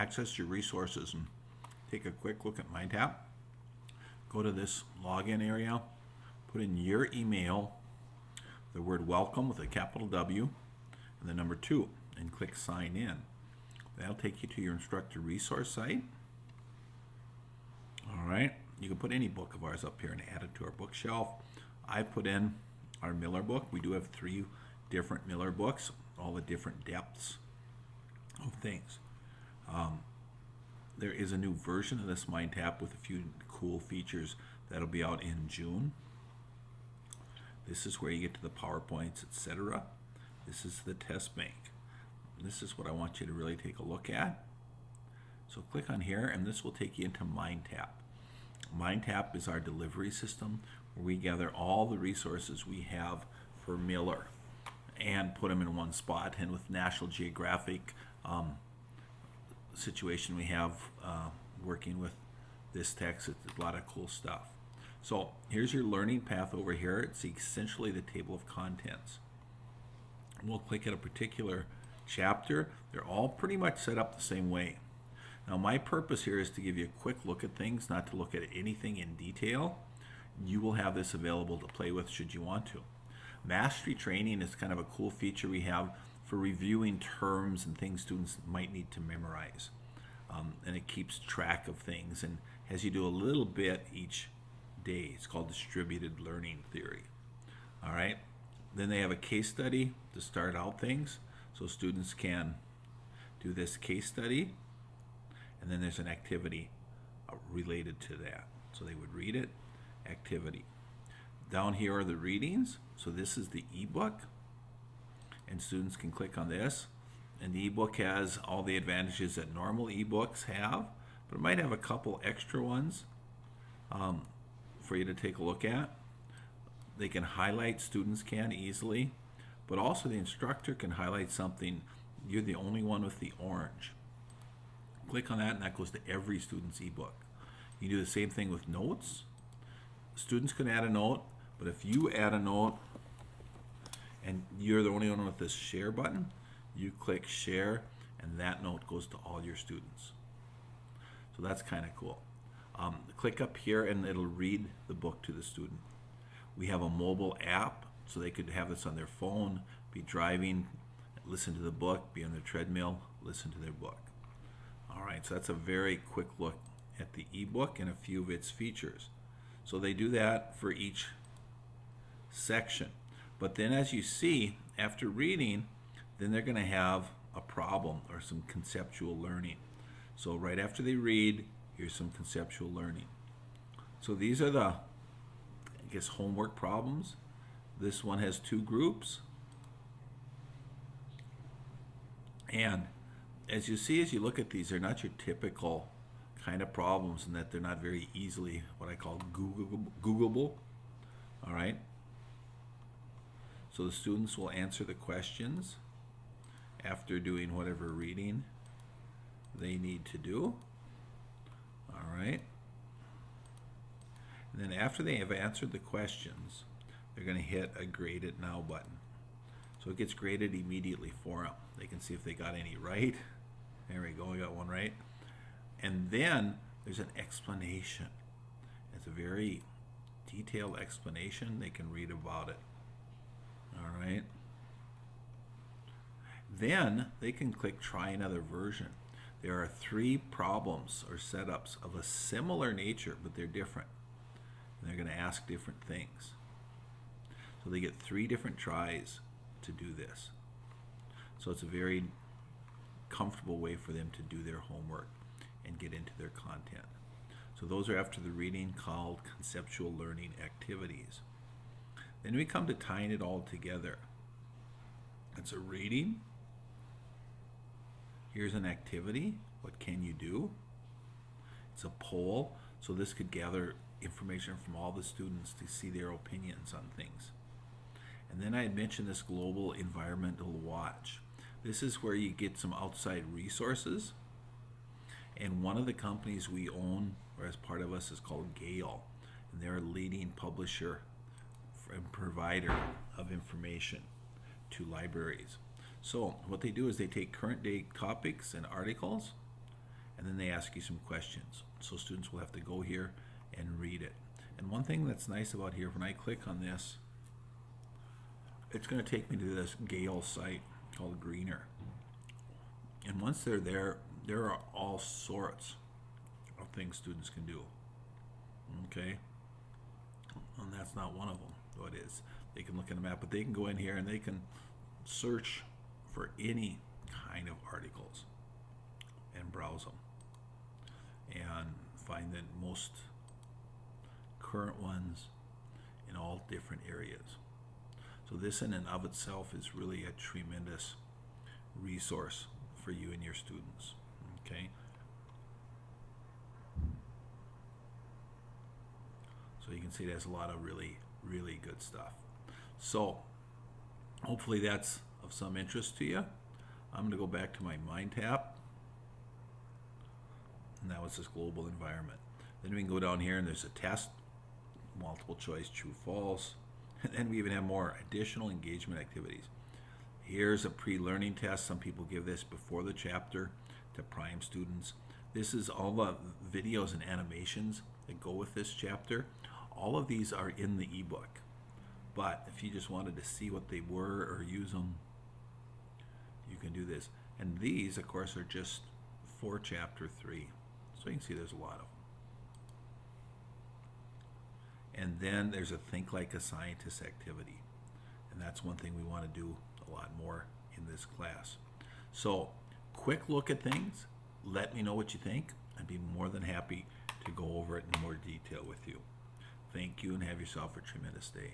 access your resources and take a quick look at MindTap, go to this login area, put in your email, the word welcome with a capital W, and the number 2, and click sign in. That'll take you to your instructor resource site. All right, you can put any book of ours up here and add it to our bookshelf. I put in our Miller book. We do have 3 different Miller books, all the different depths of things. There is a new version of this MindTap with a few cool features that'll be out in June. This is where you get to the PowerPoints, etc. This is the test bank. This is what I want you to really take a look at. So click on here, and this will take you into MindTap. MindTap is our delivery system where we gather all the resources we have for Miller and put them in one spot. And with National Geographic situation we have working with this text, it's a lot of cool stuff. So here's your learning path over here. It's essentially the table of contents. We'll click at a particular chapter. They're all pretty much set up the same way. Now my purpose here is to give you a quick look at things, not to look at anything in detail. You will have this available to play with should you want to. Mastery training is kind of a cool feature we have for reviewing terms and things students might need to memorize. And it keeps track of things and has you do a little bit each day. It's called distributed learning theory. All right. Then they have a case study to start out things, so students can do this case study, and then there's an activity related to that. So they would read it, activity. Down here are the readings. So this is the ebook, and students can click on this. And the ebook has all the advantages that normal ebooks have, but it might have a couple extra ones for you to take a look at. They can highlight, students can easily, but also the instructor can highlight something. You're the only one with the orange. Click on that and that goes to every student's ebook. You do the same thing with notes. Students can add a note, but if you add a note and you're the only one with this share button, you click share and that note goes to all your students. So that's kind of cool. Click up here and it'll read the book to the student. We have a mobile app, so they could have this on their phone, be driving, listen to the book, be on their treadmill, listen to their book. All right, so that's a very quick look at the ebook and a few of its features. So they do that for each section. But then as you see, after reading, then they're going to have a problem or some conceptual learning. So right after they read, here's some conceptual learning. So these are the, homework problems. This one has 2 groups. And as you see, as you look at these, they're not your typical kind of problems in that they're not very easily what I call Googleable. All right. So the students will answer the questions after doing whatever reading they need to do. All right. And then after they have answered the questions, they're going to hit a Grade It Now button. So it gets graded immediately for them. They can see if they got any right. There we go, I got one right. And then there's an explanation. It's a very detailed explanation. They can read about it. All right. Then they can click Try Another Version. There are 3 problems or setups of a similar nature, but they're different. And they're going to ask different things. So they get 3 different tries to do this. So it's a very comfortable way for them to do their homework and get into their content. So those are after the reading, called conceptual learning activities. Then we come to tying it all together. It's a reading. Here's an activity. What can you do? It's a poll. So this could gather information from all the students to see their opinions on things. And then I had mentioned this global environmental watch. This is where you get some outside resources. And one of the companies we own, or as part of us, is called Gale. And they're a leading publisher and provider of information to libraries. So what they do is they take current day topics and articles and then they ask you some questions. So students will have to go here and read it. And one thing that's nice about here, when I click on this, it's going to take me to this Gale site called Greener. And once they're there are all sorts of things students can do. Okay? And that's not one of them, though it is. They can look at a map, but they can go in here and they can search for any kind of articles and browse them and find the most current ones in all different areas. So this in and of itself is really a tremendous resource for you and your students. Okay? So you can see there's a lot of really, really good stuff. So hopefully that's of some interest to you. I'm going to go back to my Mind tab. And that was this global environment. Then we can go down here and there's a test, multiple choice, true, false. And then we even have more additional engagement activities. Here's a pre-learning test. Some people give this before the chapter to prime students. This is all the videos and animations that go with this chapter. All of these are in the ebook. But if you just wanted to see what they were or use them, you can do this. And these, of course, are just for chapter 3. So you can see there's a lot of them. And then there's a Think Like a Scientist activity. And that's one thing we want to do a lot more in this class. So, quick look at things. Let me know what you think. I'd be more than happy to go over it in more detail with you. Thank you and have yourself a tremendous day.